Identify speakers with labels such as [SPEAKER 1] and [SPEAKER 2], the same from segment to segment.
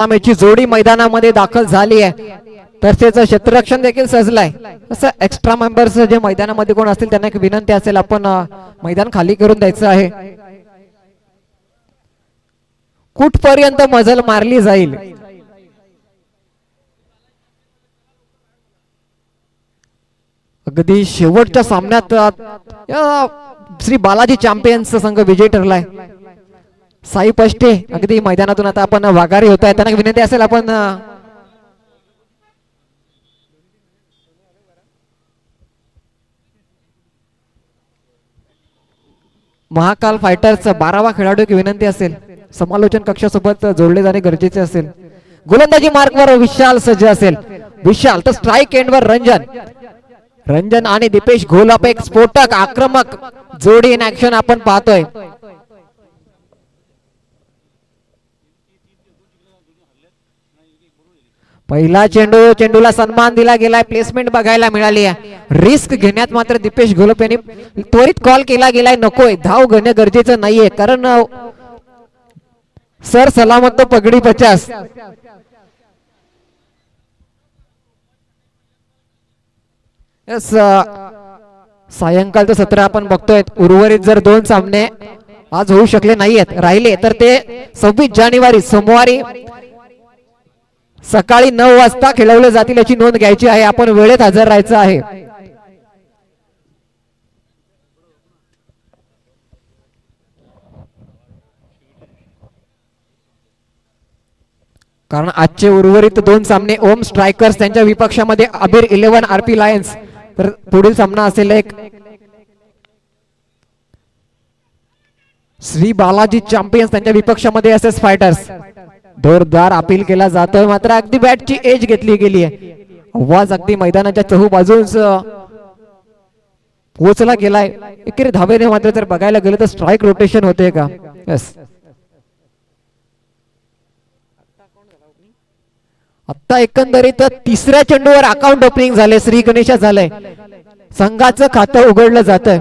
[SPEAKER 1] सामनेची जोडी मैदानामध्ये दाखल झाली आहे. तसेच क्षेत्ररक्षण देखील सजलाय. असं एक्स्ट्रा मेंबर्स जे मैदानामध्ये कोण असतील त्यांना एक विनंती असेल, आपण मैदान खाली करून द्यायचं आहे. कुठपर्यंत मजल मारली जाईल. अगदी शेवटच्या सामन्यात श्री बालाजी चॅम्पियन्स संघ विजयी ठरलाय. साई पष्टे अगदी मैदानातून आता आपण वाघारी होत आहे, त्यांना विनंती असेल आपण महाकाल फायटर्स 12वा खेळाडू की विनंती असेल, समालोचन कक्षासोबत जोडले जाणे गरजेचे असेल. गोलंदाजी मार्कवर विशाल सज्ज असेल. विशाल तर स्ट्राईक एंडवर रंजन आणि दीपेश घोलप एक स्फोटक आक्रमक जोडी इन ऍक्शन आपण पाहतोय. पहिला चेंडूला सन्मान दिला गेलाय. प्लेसमेंट बघायला मिळाली आहे. रिस्क घेण्यात मात्र दीपेश घोलप यांनी त्वरित कॉल केला गेलाय. नकोय, धाव घेणं गरजेचं नाहीये, कारण सर सलामत तो पगडी 50. सायंकाळचं सत्र आपण बघतोय. उर्वरित जर 2 सामने आज होऊ शकले नाहीयेत, राहिले तर ते 26 जानेवारी सोमवारी सकाळी 9 वाजता खेळवले जातील याची नोंद घ्यायची आहे. आपण वेळेत हजर राहायचं आहे. कारण आजचे उर्वरित 2 सामने ओम स्ट्रायकर्स त्यांच्या विपक्षामध्ये अबीर 11 आरपी लायन्स, तर पुढील सामना असेल एक श्री बालाजी चॅम्पियन्स त्यांच्या विपक्षामध्ये एसएस फायटर्स. जोरदार अपील केला जातोय, मात्र अगदी बॅटची एज घेतली गेली आहे. आवाज अगदी मैदानाच्या चहूबाजूस पोहोचला गेलाय. एकेरी धावेने मात्र जर बघायला गेलं तर स्ट्राईक रोटेशन होते का. यस, आता एकंदरीत 3ऱ्या चेंडूवर अकाउंट ओपनिंग झाले. श्री गणेशा झालंय. संघाचं खातं उघडलं जातंय.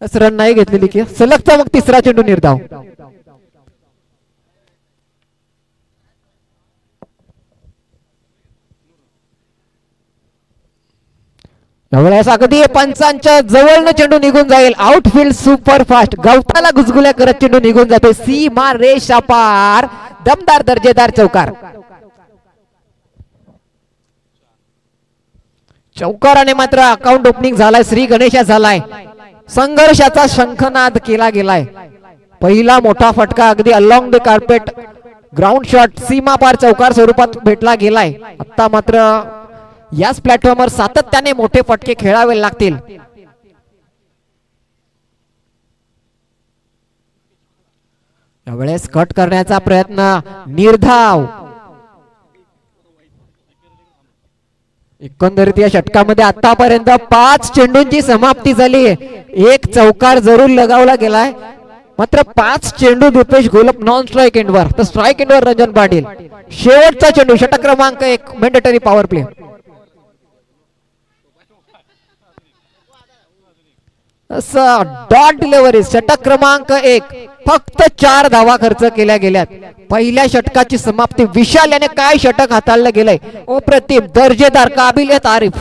[SPEAKER 1] रन नाही घेतलेली की सलगचा मग 3रा चेंडू निर्धाव. यावेळेस अगदी पंचांच्या जवळनं चेंडू निघून जाईल. आउटफील्ड सुपर फास्ट गवताला गुजगुल्या करत चेंडू निघून जाते. सीमा रेषा पार. दमदार दर्जेदार चौकार. चौकाराने मात्र अकाउंट ओपनिंग झालाय. श्री गणेशा झालाय. संघर्षाचा शंखनाद केला गेलाय. पहिला मोठा फटका अगदी along the carpet ground shot सीमा पार चौकार स्वरूपात भेटला गेलाय. आता मात्र याच प्लॅटफॉर्मवर सातत्याने मोठे फटके खेळावे लागतील. यावेळेस कट करण्याचा प्रयत्न निर्धाव. एकंदरीत या षटकामध्ये आतापर्यंत 5 चेंडूंची समाप्ती झाली. एक चौकार जरूर लगावला गेलाय, मात्र 5 चेंडू दीपेश घोलप नॉन स्ट्राईक एंडवर, तर स्ट्राईक एंडवर रंजन पाटील. शेवटचा चेंडू षटक क्रमांक 1 mandatory power play. Dot delivery षटक क्रमांक 1. फक्त 4 धावा खर्च केल्या गेल्यात. पहिल्या षटकाची समाप्ती. विशाल याने काय षटक हाताळलं गेलंय. अप्रतिम, दर्जेदार, काबिलियत तारीफ.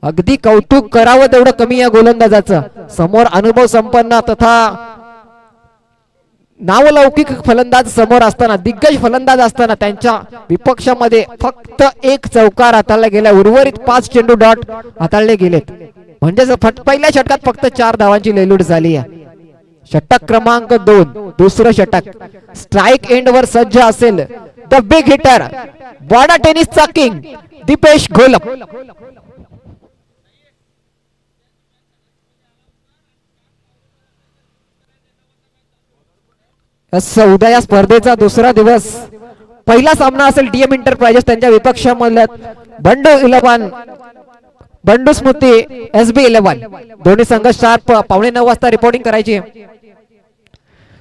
[SPEAKER 1] अगदी कौतुक करावं तेवढं कमी या गोलंदाजाचं. समोर अनुभव संपन्न तथा नावलौकिक फलंदाज समोर असताना, दिग्गज फलंदाज असताना त्यांच्या विपक्षामध्ये फक्त 1 चौकार हाताळला गेला. उर्वरित 5 चेंडू डॉट हाताळले गेलेत. म्हणजे पहिल्या षटकात फक्त 4 धावांची लेलूट झाली आहे. षटक क्रमांक 2 दुसरं षटक. स्ट्राईक एंड वर सज्ज असेल द बिग हिटर, वाडा टेनिसचा किंग दीपेश घोलप. उद्या या स्पर्धेचा दुसरा दिवस. पहिला सामना असेल डीएम इंटरप्राइजेस त्यांच्या विपक्षामधल्या बंडू स्मृती एसबी 11. दोन्ही संघ शार्प 8:45 वाजता रिपोर्टिंग करायची.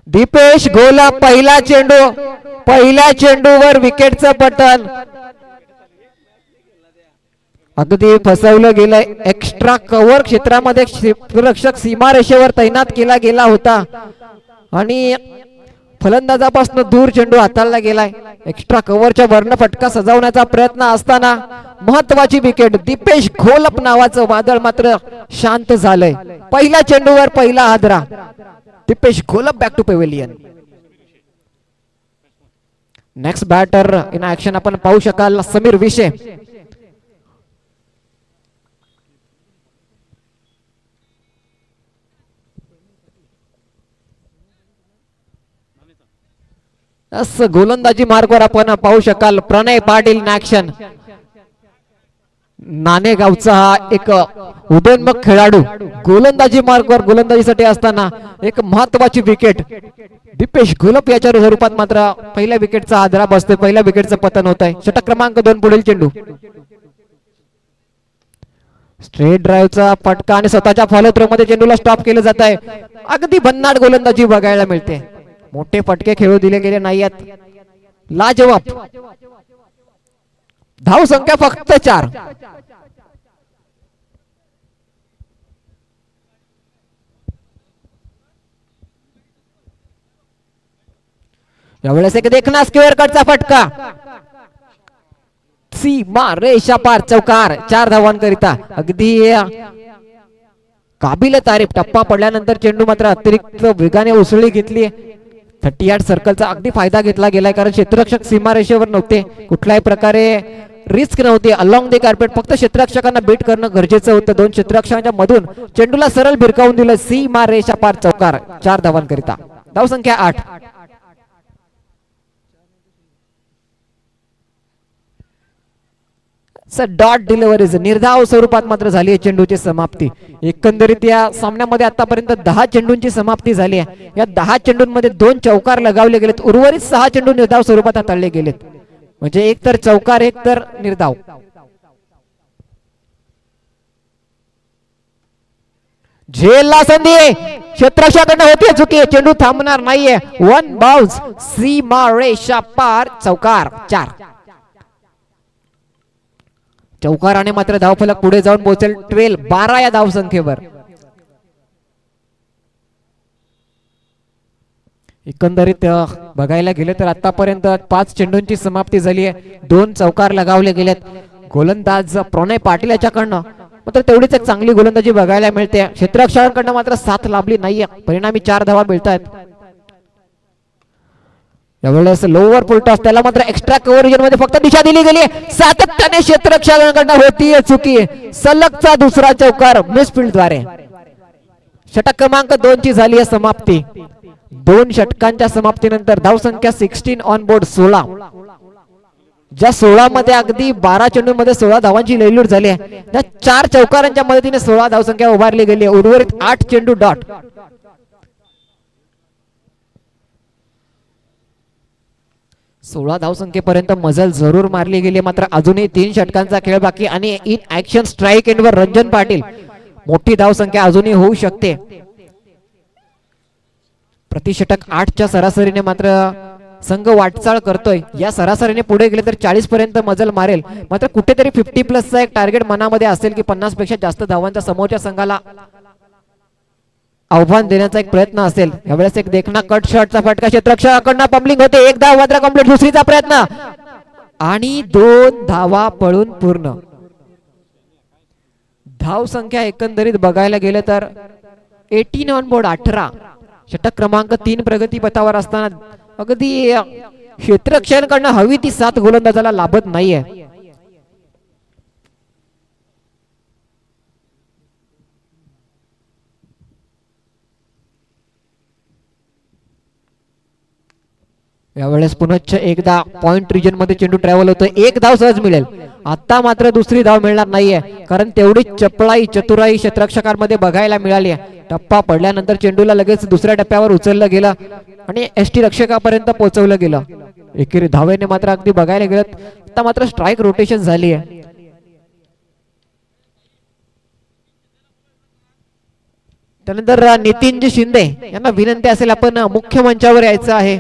[SPEAKER 1] दीपेश घोलप पहिल्या चेंडूवर विकेटचं बटन. अगदी फसवलं गेलंय. एक्स्ट्रा कव्हर क्षेत्रामध्ये रक्षक सीमारेषेवर तैनात केला गेला होता आणि फलंदाजापासून दूर चेंडू हाताळला गेलाय. एक्स्ट्रा कव्हरच्या वरनं फटका सजवण्याचा प्रयत्न असताना महत्वाची विकेट. दीपेश घोलप नावाचं वादळ मात्र शांत झालंय. पहिल्या चेंडूवर पहिला हादरा. Dipesh Gholap back to pavilion. Next batter in action आपण पाहू शकाल समीर विशे. गोलंदाजी मार्गावर आपण पाहू शकाल प्रणय पाटील इन ऍक्शन. नाणेगावचा हा एक उदयोन्मुख खेळाडू गोलंदाजी मार्गावर गोलंदाजीसाठी असताना एक महत्वाची विकेट. दीपेश घोलप याच्या स्वरूपात मात्र पहिल्या विकेटचा हादरा बसतोय. पहिल्या विकेटचं पतन होत आहे. षटक क्रमांक 2 पुढील चेंडू. स्ट्रेट ड्राईव्हचा फटका आणि स्वतःच्या फॉलो थ्रो मध्ये चेंडूला स्टॉप केलं जात आहे. अगदी भन्नाट गोलंदाजी बघायला मिळते. मोठे फटके खेळू दिले गेले नाहीत. लाजवाब. धाव संख्या फक्त 4. यावेळेस एक देखना स्क्वेअर कटचा फटका. सीमा रेषा पार चौकार. 4 धावांकरिता. अगदी काबिल तारीफ. टप्पा पडल्यानंतर चेंडू मात्र अतिरिक्त वेगाने उसळी घेतली. 30 सर्कलचा अगदी फायदा घेतला गेलाय कारण क्षेत्ररक्षक सीमारेषेवर नव्हते. कुठल्याही प्रकारे रिस्क नव्हती. अलॉंग द कार्पेट फक्त क्षेत्ररक्षकांना बीट करणं गरजेचं होतं. 2 क्षेत्ररक्षकांच्या मधून चेंडूला सरळ भिरकावून दिलं. सीमा रेषा पार चौकार. 4 धावांकरिता. धाव संख्या 8. डॉट डिलिव्हरीज निर्धाव स्वरूपात मात्र झाली आहे चेंडूची समाप्ती. एकंदरीत या सामन्यामध्ये आतापर्यंत 10 चेंडूंची समाप्ती झाली आहे. या 10 चेंडूंमध्ये 2 चौकार लगावले गेलेत. उर्वरित 6 चेंडू निर्धाव स्वरूपात हाताळले गेलेत. म्हणजे एक तर चौकार एक तर निर्धाव. झेलला संधी. क्षेत्ररक्षकाकडनं होती चुकी. चेंडू थांबणार नाहीये. 1 बाउन्स. सीमा रेषा पार चौकार. 4. चौकाराने मात्र धावफलक पुढे जाऊन पोहोचेल. 12 या धाव संख्येवर. एकंदरीत बघायला गेले तर आतापर्यंत 5 चेंडूंची समाप्ती झाली आहे. 2 चौकार लगावले गेलेत. गोलंदाज प्रणय पाटील याच्याकडनं मात्र तेवढीच एक चांगली गोलंदाजी बघायला मिळते. क्षेत्ररक्षकांकडनं मात्र साथ लाभली नाहीये. परिणामी 4 धावा मिळतात. यावेळेस लोअर फुलटॉस. त्याला मात्र एक्स्ट्रा कव्हरेज मध्ये फक्त दिशा दिली गेली. सातत्याने क्षेत्ररक्षकांकडनं होतीये चुकी. सलगचा दुसरा चौकार मिसफील्ड द्वारे. षटक क्रमांक 2 ची झाली आहे समाप्ती. 2 षटकांच्या समाप्तीनंतर धावसंख्या 16 ऑन बोर्ड 16. ज्या 16 मध्ये अगदी 12 चेंडूंमध्ये 16 धावांची लयलूट झाली आहे. त्या 4 चौकारांच्या मदतीने 16 धावसंख्या उभारली गेली. उर्वरित 8 चेंडू डॉट. 16 धावसंख्येपर्यंत मजल जरूर मारली गेली. मात्र अजूनही 3 षटकांचा खेळ बाकी आणि इन ऍक्शन स्ट्राईक एंडवर रंजन पाटील. मोठी धावसंख्या अजूनही होऊ शकते. प्रतिषटक 8च्या सरासरीने मात्र संघ वाटचाल करतोय. या सरासरीने पुढे गेले तर 40 पर्यंत मजल मारेल. मात्र कुठेतरी 50+ एक टार्गेट मनामध्ये असेल की 50 पेक्षा जास्त धावांचा समोरच्या संघाला आव्हान देण्याचा एक प्रयत्न असेल. यावेळेस एक देखना कट शॉटचा फटका. क्षेत्ररक्षकाकडनं पंबलिंग होते. 1 धाव मात्र कंप्लीट. दुसरीचा प्रयत्न आणि 2 धावा पळून पूर्ण. धाव संख्या एकंदरीत बघायला गेले तर 18 ऑन बोर्ड 18. षटक क्रमांक 3 प्रगती पथावर असताना अगदी क्षेत्ररक्षकांकडनं हवी ती साथ गोलंदाजाला लाभत नाहीये. यावेळेस पुनश्च एकदा पॉइंट रिजन मध्ये चेंडू ट्रॅव्हल होतोय. 1 धाव सहज मिळेल. आता मात्र दुसरी धाव मिळणार नाहीये कारण तेवढी चपळाई चतुराई क्षेत्ररक्षकांमध्ये बघायला मिळाली आहे. टप्पा पडल्यानंतर चेंडूला लगेच दुसऱ्या टप्प्यावर उचललं गेलं आणि एसटी रक्षकापर्यंत पोहोचवलं गेलं. एकेरी धावेने मात्र अगदी बघायला गेलं आता मात्र स्ट्राईक रोटेशन झाली आहे. त्यानंतर नितीनजी शिंदे यांना विनंती असेल आपण मुख्य मंचावर यायचं आहे.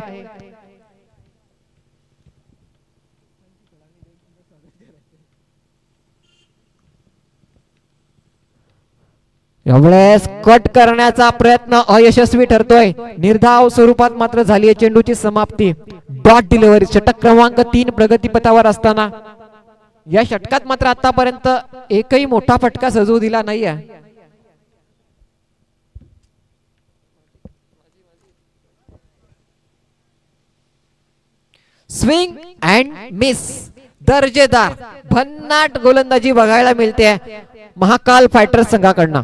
[SPEAKER 1] यावेळेस कट करण्याचा प्रयत्न अयशस्वी ठरतोय. निर्धाव स्वरूपात मात्र झाली आहे चेंडूची समाप्ती. Dot delivery. षटक क्रमांक 3 प्रगतीपथावर असताना या षटकात मात्र आतापर्यंत एकही मोठा फटका सजवू दिला नाहीये. Swing and miss. दर्जेदार भन्नाट गोलंदाजी बघायला मिळते महाकाल फायटर्स संघाकडनं.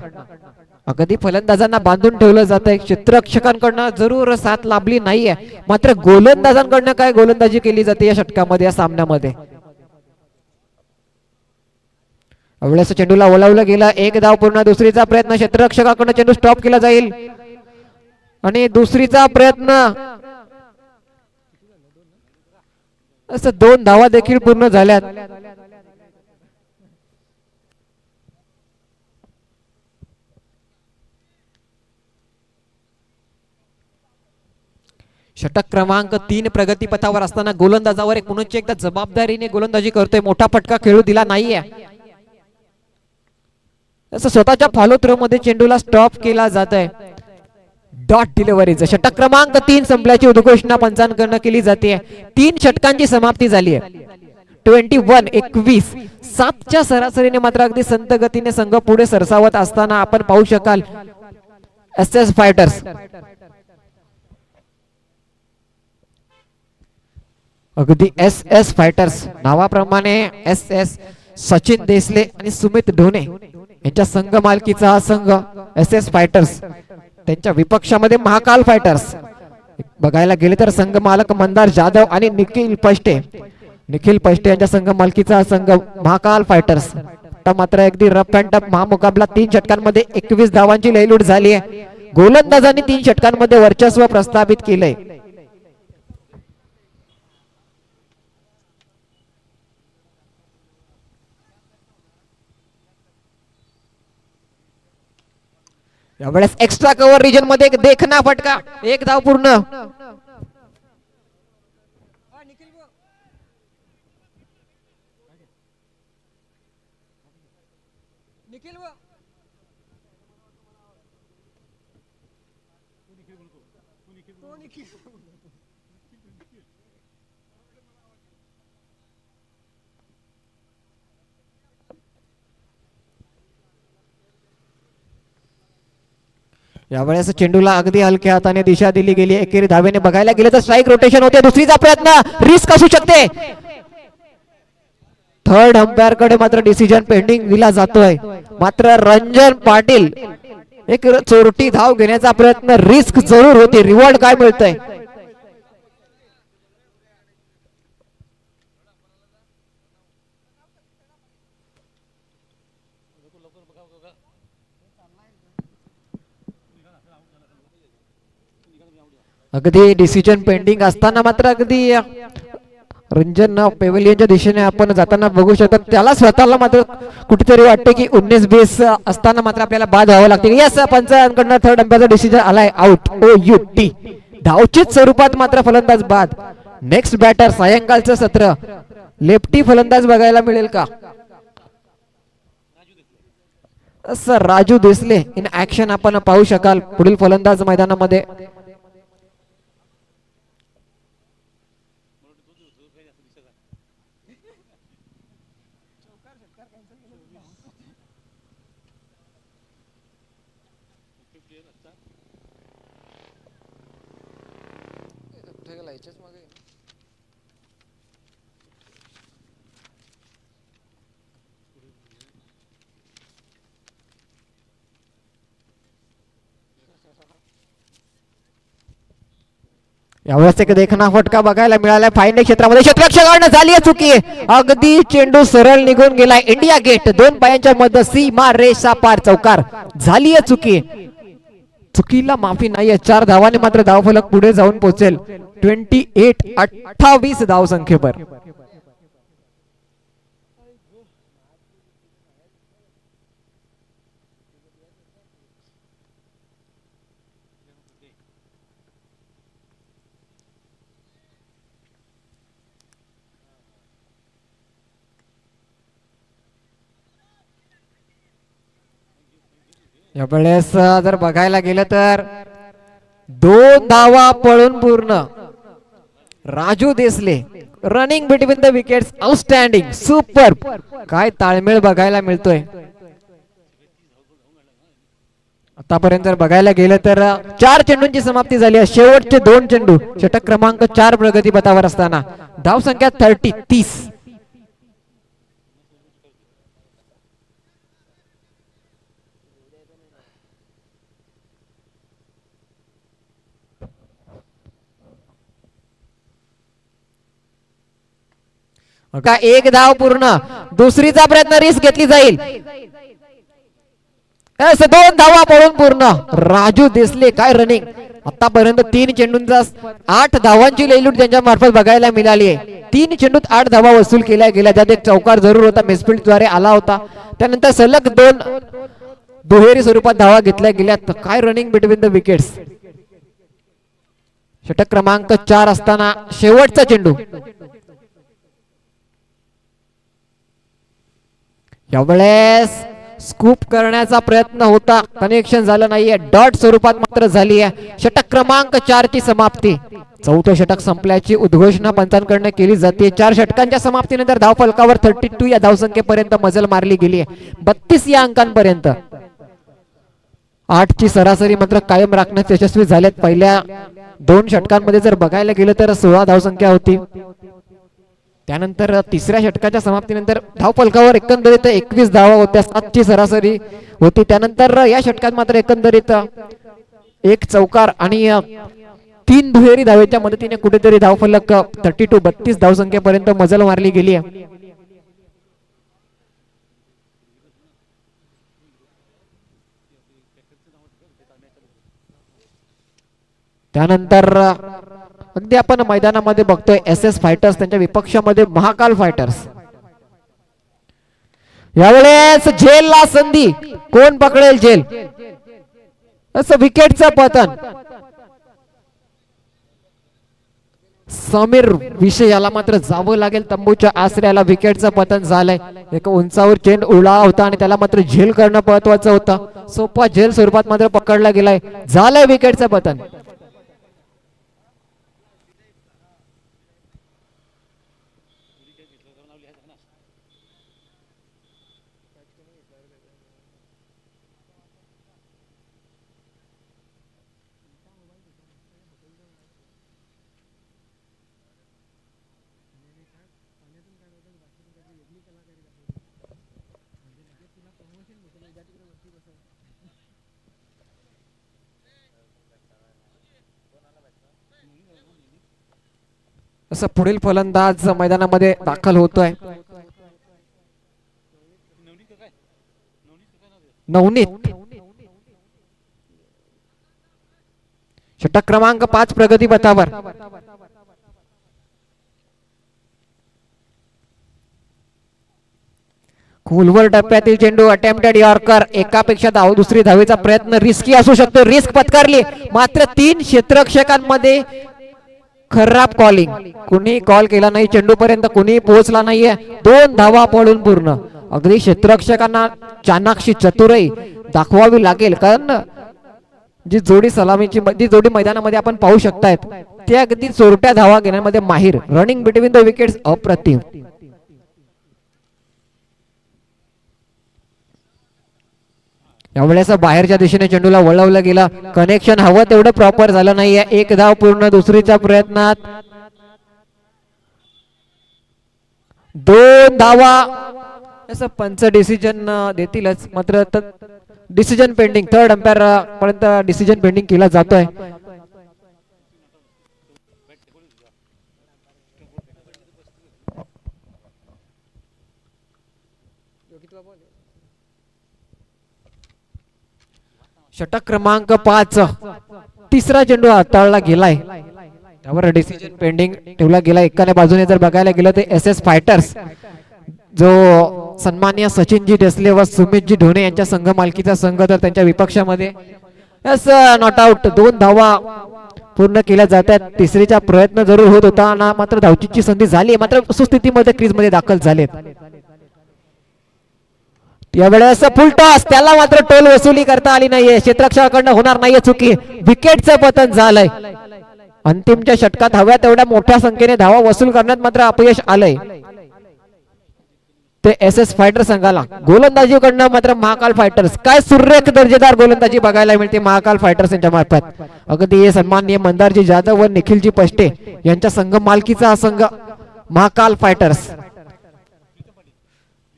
[SPEAKER 1] अगदी फलंदाजांना बांधून ठेवलं जात आहे. क्षेत्ररक्षकांकडनं जरूर साथ लाभली नाहीये, मात्र गोलंदाजांकडनं काय गोलंदाजी केली जाते या षटकामध्ये, या सामन्यामध्ये. अवळ्यास चेंडूला ओलावलं गेलं. एक धाव पूर्ण. दुसरीचा प्रयत्न क्षेत्ररक्षकाकडनं चेंडू स्टॉप केला जाईल आणि दुसरीचा प्रयत्न असं 2 धावा देखील पूर्ण झाल्यात. षटक क्रमांक 3 प्रगतीपथावर असताना गोलंदाजावर एक पुन्हा एकदा जबाबदारीने गोलंदाजी करतोय. मोठा फटका खेळू दिला नाहीये. असं स्वतःच्या फॉलो थ्रो मध्ये चेंडूला स्टॉप केला जात आहे. डॉट डिलिव्हरीचं षटक क्रमांक 3 संपल्याची उद्घोषणा पंचांकडून केली जाते. 3 षटकांची समाप्ती झाली आहे. 21-21 7च्या सरासरीने मात्र अगदी संत गतीने संघ पुढे सरसावत असताना आपण पाहू शकाल एसएस फायटर्स. अगदी एसएस फायटर्स नावाप्रमाणे एसएस सचिन देसले आणि सुमित ढोणे यांच्या संघ मालकीचा हा संघ एसएस फायटर्स. त्यांच्या विपक्षामध्ये महाकाल फायटर्स. बघायला गेले तर संघ मालक मंदार जाधव आणि निखिल पष्टे यांच्या संघ मालकीचा हा संघ महाकाल फायटर्स. मात्र अगदी रफ अँड टफ महामुकाबला. 3 षटकांमध्ये 21 धावांची लयलूट झाली आहे. गोलंदाजांनी 3 षटकांमध्ये वर्चस्व प्रस्थापित केलंय. यावेळेस एक्स्ट्रा कव्हर रिजन मध्ये एक देखना फटका. 1 धाव पूर्ण. यावेळेस चेंडूला अगदी हलक्या हाताने दिशा दिली गेली. एकेरी धावेने बघायला गेले तर स्ट्राईक रोटेशन होते. दुसरीचा प्रयत्न रिस्क असू शकते. थर्ड अंपायर कडे मात्र डिसिजन पेंडिंग दिला जातोय. मात्र रंजन पाटील एक चोरटी धाव घेण्याचा प्रयत्न. रिस्क जरूर होती. रिवॉर्ड काय मिळतंय? अगदी डिसिजन पेंडिंग असताना मात्र अगदी रंजन पेव्हिलियनच्या दिशेने आपण जाताना बघू शकतो. त्याला स्वतःला मात्र कुठेतरी वाटते की 19-20 असताना मात्र आपल्याला बाद व्हावं लागते. यस, पंचांकडून थर्ड अंपायरचा डिसिजन आलाय. आउट. OUT. धावचित स्वरूपात मात्र फलंदाज बाद. नेक्स्ट बॅटर सायंकाळचं सत्र लेफ्टी फलंदाज बघायला मिळेल का? Sir Raju Desle in action आपण पाहू शकाल पुढील फलंदाज मैदानामध्ये. यावेळेस एक देखना फटका बघायला मिळाला. फायनल क्षेत्रामध्ये क्षेत्ररक्षकांना झाली चुकी. अगदी चेंडू सरळ निघून गेलाय. इंडिया गेट 2 पायांच्या मध्ये सीमा रेषा पार. चौकार. झाली चुकी. चुकीला माफी नाहीये. 4 धावाने मात्र धावफलक पुढे जाऊन पोहोचेल 28-28 धाव संख्येवर. यावेळेस जर बघायला गेलं तर 2 धावा पळून पूर्ण. Raju Desle running between the wickets, outstanding, super. काय ताळमेळ बघायला मिळतोय. आतापर्यंत जर बघायला गेलं तर 4 चेंडूंची समाप्ती झाली आहे. शेवटचे 2 चेंडू षटक क्रमांक 4 प्रगतीपथावर असताना धाव संख्या 30. का एक धाव पूर्ण. दुसरीचा प्रयत्न रिस्क घेतली जाईल. 2 धावा पळून पूर्ण. राजू देसले काय रनिंग. आतापर्यंत 3 चेंडूंचा 8 धावांची लयलूट त्यांच्या मार्फत बघायला मिळाली आहे. 3 चेंडूत 8 धावा वसूल केल्या गेल्या. त्यात एक चौकार जरूर होता, मिसफील्ड द्वारे आला होता. त्यानंतर सलग 2 दुहेरी स्वरूपात धावा घेतल्या गेल्या. काय रनिंग बिटवीन द विकेट्स. षटक क्रमांक 4 असताना शेवटचा चेंडू. यावेळेस स्कूप करण्याचा प्रयत्न होता, कनेक्शन झालं नाहीये. डॉट स्वरूपात मात्र झाली आहे. षटक क्रमांक 4 ची समाप्ती. 4थं षटक संपल्याची उद्घोषणा पंचांकडून केली जाते. 4 षटकांच्या समाप्तीनंतर धाव फलकावर 32 या धावसंख्येपर्यंत मजल मारली गेली आहे. 32 या अंकांपर्यंत. 8 ची सरासरी मात्र कायम राखण्यात यशस्वी झालेत. पहिल्या 2 षटकांमध्ये जर बघायला गेलं तर 16 धावसंख्या होती. त्यानंतर तिसऱ्या षटकाच्या समाप्तीनंतर धाव फलकावर एकंदरीत 21 धावा होत्या. 7 ची सरासरी होती. त्यानंतर या षटकात मात्र एकंदरीत 1 चौकार आणि 3 दुहेरी धावेच्या मदतीने कुठेतरी धाव फलक 32 धावसंख्येपर्यंत मजल मारली गेली आहे. त्यानंतर अगदी आपण मैदानामध्ये बघतोय SS फायटर्स, त्यांच्या विपक्षामध्ये महाकाल फायटर्स. यावेळेस झेलला संधी. कोण पकडेल झेल. असं विकेटचं पतन. समीर विषयाला मात्र जावं लागेल तंबूच्या आसऱ्याला. विकेटचं पतन झालंय. एक उंचावर चेंड उडला होता आणि त्याला मात्र झेल करणं महत्वाचं होतं. सोपा झेल स्वरूपात मात्र पकडला गेलाय. झालंय विकेटचं पतन. असं पुढील फलंदाज मैदानामध्ये दाखल होतोय. नवनीत. षटक क्रमांक 5 प्रगती पथावर. खोलवर टप्प्यातील चेंडू. Attempted yorker. एकापेक्षा दुसरी धावेचा प्रयत्न रिस्की असू शकतो. रिस्क पत्कारली मात्र 3 क्षेत्ररक्षकांमध्ये खराब कॉलिंग. कुणी कॉल केला नाही. चेंडू पर्यंत कुणी पोहोचला नाहीये. 2 धावा पळून पूर्ण. अगदी क्षेत्ररक्षकांना चाणाक्षी चतुराई दाखवावी लागेल, कारण जी जोडी सलामीची जी जोडी मैदानामध्ये आपण पाहू शकतायत ते अगदी चोरट्या धावा घेण्यामध्ये माहिर. रनिंग बिटवीन द विकेट्स अप्रतिम. यावेळेस बाहेरच्या दिशेने चेंडूला वळवलं गेलं. कनेक्शन हवं तेवढं प्रॉपर झालं नाहीये. 1 धाव पूर्ण. दुसरीच्या प्रयत्नात 2 धावा. असं पंच डिसिजन देतीलच, मात्र डिसिजन पेंडिंग. 3rd अंपायर पर्यंत डिसिजन पेंडिंग केला जातोय. षटक क्रमांक 5 तिसरा चेंडू हाताळला गेलाय. त्यावर डिसिजन पेंडिंग ठेवला गेला. एकाने बाजूने जर बघायला गेलं तर SS फायटर्स, जो सन्माननीय सचिनजी देसले व सुमितजी ढोणे यांच्या संघ मालकीचा संघ, तर त्यांच्या विपक्षामध्ये नॉट आउट. 2 धावा पूर्ण केल्या जातात. तिसरीचा प्रयत्न जरूर होत होता ना, मात्र धावचीची संधी झाली, मात्र सुस्थितीमध्ये क्रीज मध्ये दाखल झालेत. यावेळेस फुल टॉस, त्याला मात्र टोल वसुली करता आली नाहीये, क्षेत्ररक्षकाकडनं होणार नाहीये चुकी, विकेटचं पतन झालंय. अंतिमच्या षटकात हव्या तेवढ्या मोठ्या संख्येने धावा वसूल करण्यात मात्र अपयश आलंय ते SS फायटर संघाला. गोलंदाजीकडनं मात्र महाकाल फायटर्स, काय सुरेख दर्जेदार गोलंदाजी बघायला मिळते महाकाल फायटर्स यांच्या मार्फत. अगदी सन्माननीय मंदारजी जाधव व निखिलजी पष्टे यांच्या संघ मालकीचा हा संघ महाकाल फायटर्स.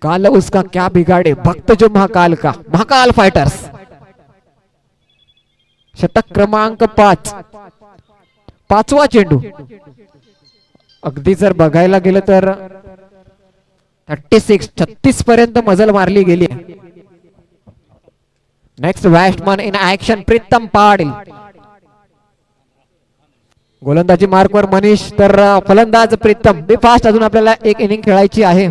[SPEAKER 1] काल उसका क्या बिगाड़े भक्त जो महाकाल का, महाकाल फायटर्स. षटक क्रमांक 5, पाचवा चेंडू. अगदी जर बघायला गेलं तर 36 पर्यंत मजल मारली गेली. Next batsman in action Pritam Patil. गोलंदाजी मार्कवर मनीष, तर फलंदाज प्रीतम. बी फास्ट, अजून आपल्याला एक इनिंग खेळायची आहे.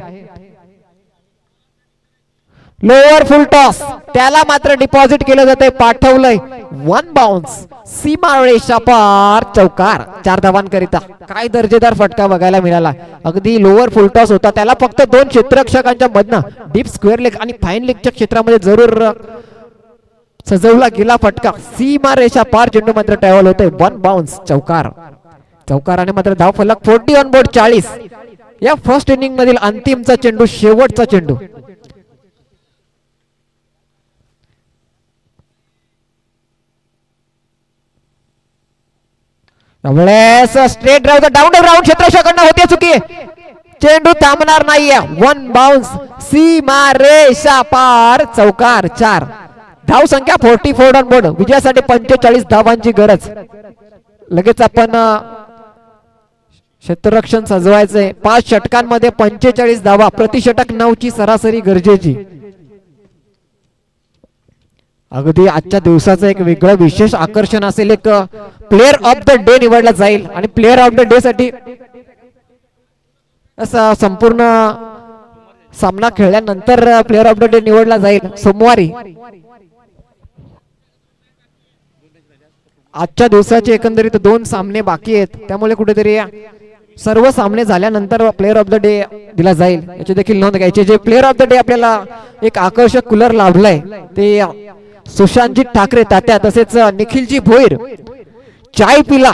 [SPEAKER 1] लोअर फुल टॉस, त्याला मात्र डिपॉझिट केलं जाते, पाठवलंय वन बाउन्स, सीमा रेषा पार, चौकार. 4 धावांकरिता काय दर्जेदार फटका बघायला मिळाला. अगदी लोअर फुल टॉस होता, त्याला फक्त 2 क्षेत्ररक्षकांच्या मधनं डीप स्क्वेअर लेग आणि फाईन लेगच्या क्षेत्रामध्ये जरूर सजवला गेला फटका. सीमा रेषा पार चेंडू मात्र ट्रॅव्हल होतोय, वन बाउन्स, चौकार. चौकाराने मात्र धाव फलक 40 ऑन बोर्ड 40. या फर्स्ट इनिंग मधील अंतिमचा चेंडू, शेवटचा चेंडू. स्ट्रेट ड्राइव्ह, डाऊन राऊंड क्षेत्ररक्षकांना होते चुकी, चेंडू थांबणार नाहीये, वन बाउन्स, सीमा रेषा पार, चौकार. 4 धाव संख्या 44 ऑन बोर्ड. विजयासाठी 45 धावांची गरज. लगेच आपण क्षेत्ररक्षण सजवायचंय. 5 षटकांमध्ये 45 धावा, प्रति षटक 9 ची सरासरी गरजेची. अगदी आजच्या दिवसाचं एक वेगळं विशेष आकर्षण असेल, एक प्लेअर ऑफ द डे निवडला जाईल आणि प्लेअर ऑफ द डे साठी असा संपूर्ण सामना खेळल्यानंतर प्लेअर ऑफ द डे निवडला जाईल सोमवारी. आजच्या दिवसाचे एकंदरीत 2 सामने बाकी आहेत, त्यामुळे कुठेतरी सर्व सामने झाल्यानंतर प्लेअर ऑफ द डे दिला जाईल, याची देखील नोंद घ्यायची. जे प्लेअर ऑफ द डे आपल्याला एक आकर्षक कूलर लाभलाय ते सुशांतजी ठाकरे तात्या, तसेच निखिलजी भोईर. चाय पिला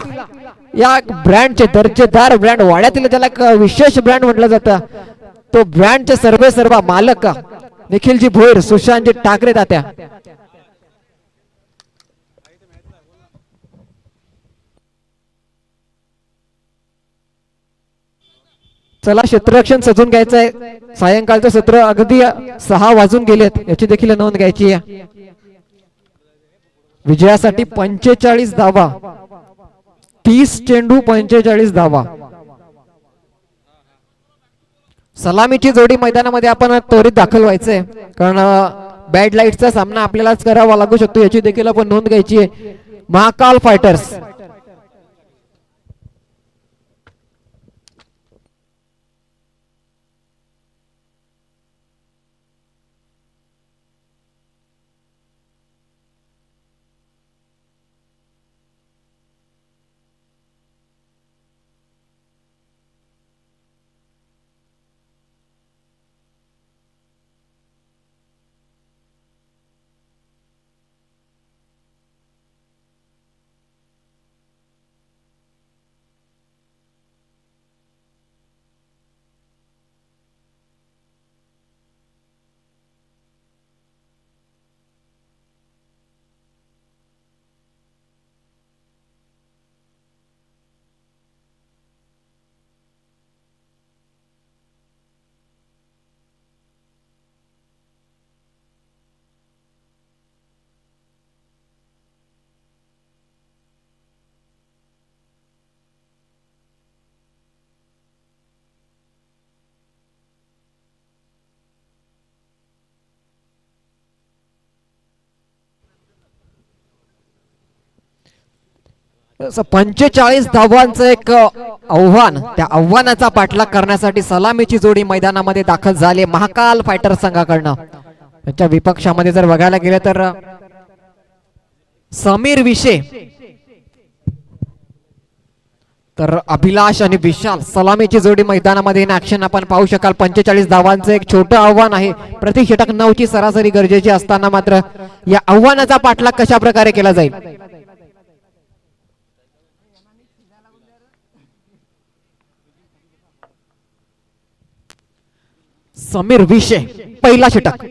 [SPEAKER 1] या ब्रँडचे, दर्जेदार ब्रँड, वाड्यातील ज्याला एक विशेष ब्रँड म्हटलं जातं, तो ब्रँडचे सर्व मालक निखिलजी भोईर, सुशांतजी ठाकरे तात्या. चला क्षेत्ररक्षण सजून घ्यायचंय. सायंकाळचं सत्र अगदी 6 वाजून गेलेत, याची देखील नोंद घ्यायची आहे. विजयासाठी 45 धावा, 30 चेंडू 45 धावा. सलामीची जोडी मैदानामध्ये आपण त्वरित दाखल व्हायचंय, कारण बॅड लाईटचा सामना आपल्यालाच करावा लागू शकतो, याची देखील आपण नोंद घ्यायची आहे. महाकाल फायटर्स. असं 45 धावांचं एक आव्हान, त्या आव्हानाचा पाठलाग करण्यासाठी सलामीची जोडी मैदानामध्ये दाखल झाली महाकाल फायटर संघाकडनं. त्यांच्या विपक्षामध्ये जर बघायला गेलं तर समीर विशे, तर अभिलाष आणि विशाल सलामीची जोडी मैदानामध्ये इन ऍक्शन आपण पाहू शकाल. 45 धावांचं एक छोटं आव्हान आहे. प्रति षटक 9 ची सरासरी गरजेची असताना मात्र या आव्हानाचा पाठलाग कशा प्रकारे केला जाईल. समीर विषय पहिला षटक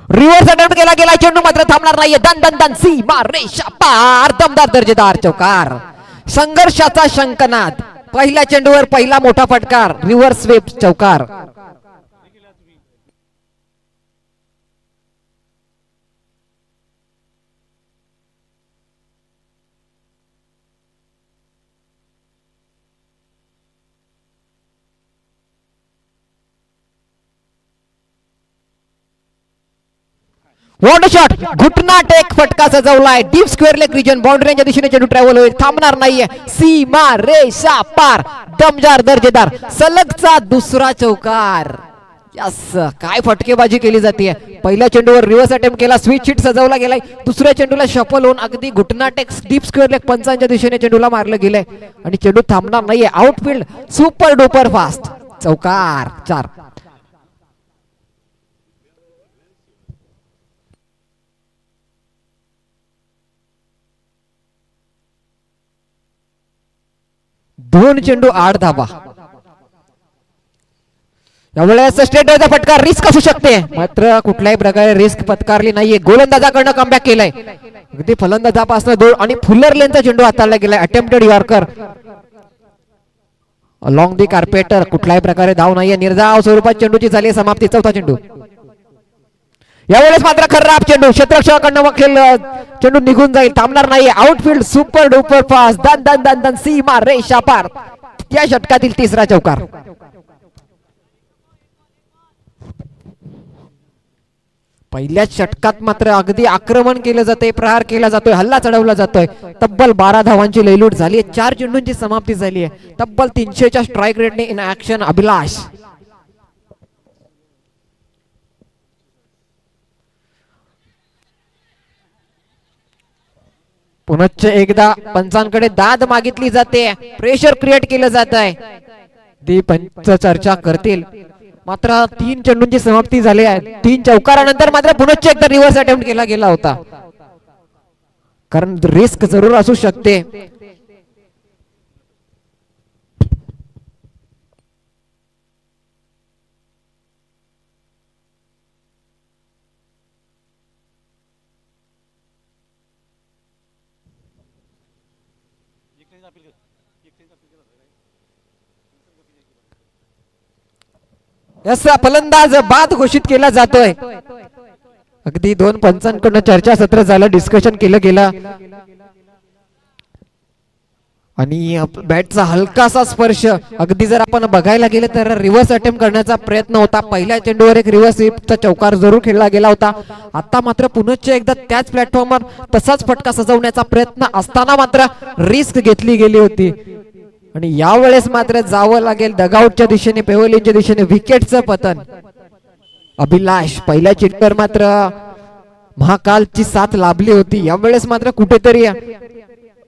[SPEAKER 1] रिव्हर्स अटेम्प्ट केला गेला. चेंडू मात्र थांबणार नाहीये. दन दन दन सीमा रेषा पार. दमदार दर्जेदार चौकार. संघर्षाचा शंखनाद. पहिल्या चेंडूवर पहिला मोठा फटकार. रिव्हर्स स्वीप चौकार. What shot. घुटना टेक फटका सजवलाय. डीप स्क्वेअर लेग रिजन बाउंड्रीच्या दिशेने चेंडू ट्रॅव्हल होईल. थांबणार नाहीये. सीमा रेषा पार. दमदार दर्जेदार सलगचा दुसरा चौकार. यस, काय फटकेबाजी केली जाते. पहिल्या चेंडूवर रिव्हर्स अटेम्प्ट केला. स्वीच हिट सजवला गेलाय. दुसऱ्या चेंडूला शफल होऊन अगदी घुटना टेक डीप स्क्वेअर लेग पंचांच्या दिशेने चेंडूला मारलं गेलंय आणि चेंडू थांबणार नाहीये. आउटफील्ड सुपर डुपर फास्ट चौकार. 4. दोन चेंडू 8 धावा. यावेळेस स्ट्रेटचा फटका रिस्क असू शकते मात्र कुठल्याही प्रकारे रिस्क पत्कारली नाहीये. गोलंदाजाकडनं कमबॅक केलाय. अगदी फलंदाजापासून दूर आणि फुलर लेनचा चेंडू हाताळला गेलाय. अटेम्प्टेड यॉर्कर अलॉंग दी कार्पेटर. कुठल्याही प्रकारे धाव नाहीये. निर्धाव स्वरूपात चेंडूची झाली समाप्ती. चौथा चेंडू. यावेळेस मात्र खराब चेंडू. क्षेत्ररक्षकाकडनं चेंडू निघून जाईल. थांबणार नाही. Outfield super duper fast. दन दन दन दन सीमा रेषा पार. त्या षटकातील तिसरा चौकार. पहिल्याच षटकात मात्र अगदी आक्रमण केलं जाते. प्रहार केला जातोय. हल्ला चढवला जातोय. तब्बल 12 धावांची लयलूट झाली आहे. 4 चेंडूंची समाप्ती झाली आहे. तब्बल 300च्या स्ट्राईक रेटने इन ऍक्शन अभिलाष. पुनश्च एकदा पंचांकडे दाद मागितली जाते. प्रेशर क्रिएट केलं जात आहे. ती पंच चर्चा करतील. मात्र 3 चेंडूंची समाप्ती झाली आहे. 3 चौकारानंतर मात्र पुनश्च एकदा रिव्हर्स अटेम्प्ट केला गेला होता. कारण रिस्क जरूर असू शकते. असा फलंदाज बाद घोषित केला जातोय. अगदी 2 पंचांकडून चर्चा सत्र झालं. डिस्कशन केलं गेलं आणि बॅटचा हलकासा स्पर्श. अगदी जर आपण बघायला गेलं तर रिव्हर्स अटेम्प्ट करण्याचा प्रयत्न होता. पहिल्या चेंडूवर एक रिव्हर्स स्वीपचा चौकार जरूर खेळला गेला होता. आता मात्र पुनश्च एकदा त्याच प्लॅटफॉर्मवर तसाच फटका सजवण्याचा प्रयत्न असताना मात्र रिस्क घेतली गेली होती आणि यावेळेस मात्र जावं लागेल डगआउटच्या दिशेने. पेव्हलियनच्या दिशेने विकेटचं पतन. अभिलाष पहिल्या चेंडूवर मात्र महाकालची साथ लाभली होती. यावेळेस मात्र कुठेतरी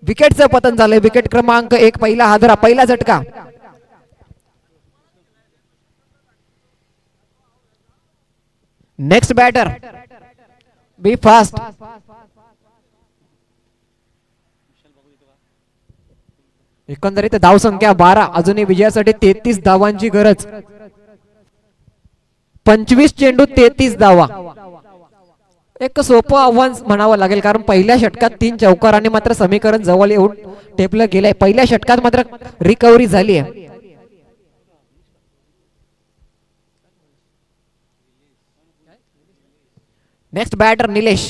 [SPEAKER 1] विकेटचं पतन झालंय. विकेट क्रमांक 1 पहिला हादरा. पहिला झटका. नेक्स्ट बॅटर बी फास्ट. एकंदरीत धाव संख्या 12. अजूनही विजयासाठी 33 धावांची गरज. 25 चेंडू 33 धावा. एक सोपं आव्हान म्हणावं लागेल कारण पहिल्या षटकात 3 चौकारांनी मात्र समीकरण जवळ येऊन टेपलं गेलंय. पहिल्या षटकात मात्र रिकव्हरी झाली आहे. Next batter Nilesh.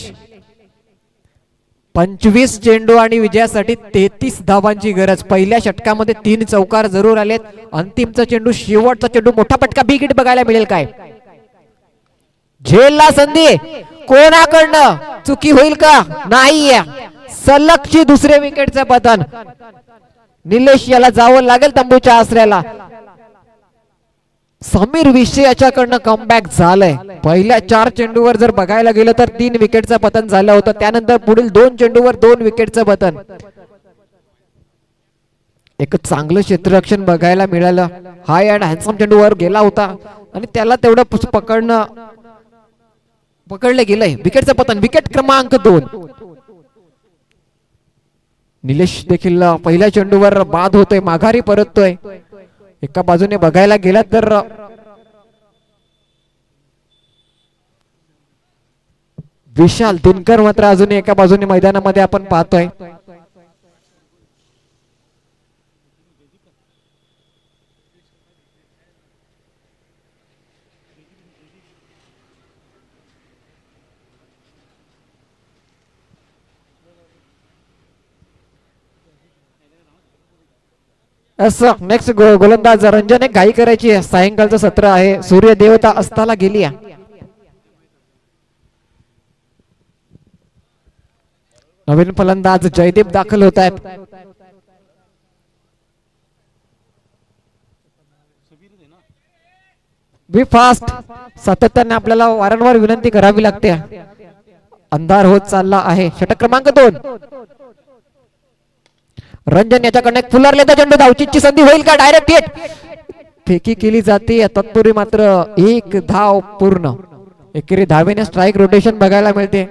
[SPEAKER 1] 25 चेंडू आणि विजयासाठी 33 धावांची गरज. पहिल्या षटकामध्ये 3 चौकार जरूर आलेत. अंतिमचा चेंडू, शेवटचा चेंडू, मोठा फटका, बिग हिट बघायला मिळेल काय? झेलला संधी कोणाकडनं? चुकी होईल का? नाही. सलगची दुसरे विकेटचं पतन. निलेश याला जावं लागेल तंबूच्या आसऱ्याला. समीर विषय याच्याकडनं कमबॅक झालंय. पहिल्या 4 चेंडूवर जर बघायला गेलं तर 3 विकेटचं पतन झालं होतं. त्यानंतर पुढील 2 चेंडूवर 2 विकेटचं पतन. एक चांगलं क्षेत्ररक्षण बघायला मिळालं. हाय अँड हँडसम चेंडू वर गेला होता आणि त्याला तेवढं पकडलं गेलंय. विकेटचं पतन. विकेट क्रमांक 2. निलेश देखील पहिल्या चेंडूवर बाद होतोय, माघारी परततोय. एका बाजूने बघायला गेला तर विशाल दिनकर मात्र अजून एका बाजूने मैदानामध्ये आपण पाहतोय. असं नेक्स्ट गोलंदाज रंजन. एक घाई करायची आहे. सायंकाळचं सत्र आहे. सूर्य देवता अस्ताला गेली आहे. नवीन फलंदाज जयदीप दाखल होत आहेत. बी फास्ट. सातत्याने आपल्याला वारंवार विनंती करावी लागते. अंधार होत चालला आहे. षटक क्रमांक 2. रंजन याच्याकडे फुलरलेला चेंडू. धावचीची संधी होईल का? Direct hit. फेकी केली जाते. तत्पूर्वी मात्र एक धाव पूर्ण. एकेरी धावेने स्ट्राईक रोटेशन बघायला मिळते.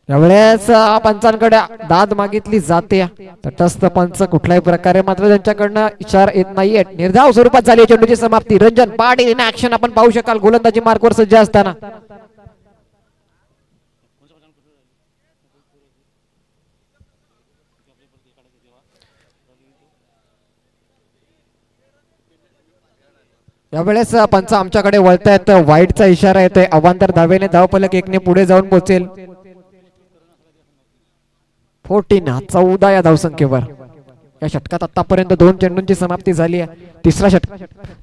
[SPEAKER 1] यावेळेस पंचांकडे दाद मागितली जाते. तटस्थ पंच कुठल्याही प्रकारे मात्र त्यांच्याकडनं इशारा येत नाहीये. निर्धाव स्वरूपात झाली चेंडूची समाप्ती. रंजन पाटील इन ऍक्शन आपण पाहू शकाल गोलंदाजी मार्कवर सज्ज असताना. यावेळेस पंच आमच्याकडे वळतायत. वाईटचा इशारा येतोय. अवांतर धावेने धावफलक 1 ने पुढे जाऊन पोहोचेल. 14 या धावसंख्येवर. या षटकात आतापर्यंत 2 चेंडूंची समाप्ती झाली आहे.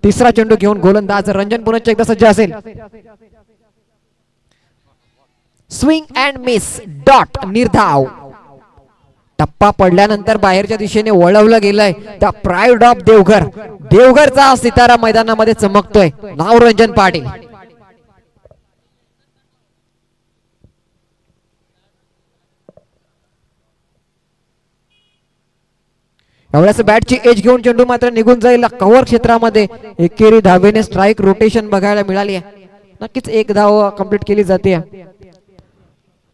[SPEAKER 1] तिसरा चेंडू घेऊन गोलंदाज रंजन पुन्हा एकदा सज्ज असेल. Swing and miss. डॉट. निर्धाव. टप्पा पडल्यानंतर बाहेरच्या दिशेने वळवलं गेलंय. त्या प्राईड ऑफ देवघर. देवघरचा सितारा मैदानामध्ये चमकतोय. नाव रंजन पाटील. यावेळेस बॅटची एज घेऊन चेंडू मात्र निघून जाईल कव्हर क्षेत्रामध्ये. एकेरी धावेने स्ट्राईक रोटेशन बघायला मिळाली आहे. नक्कीच एक धाव कंप्लीट केली जाते.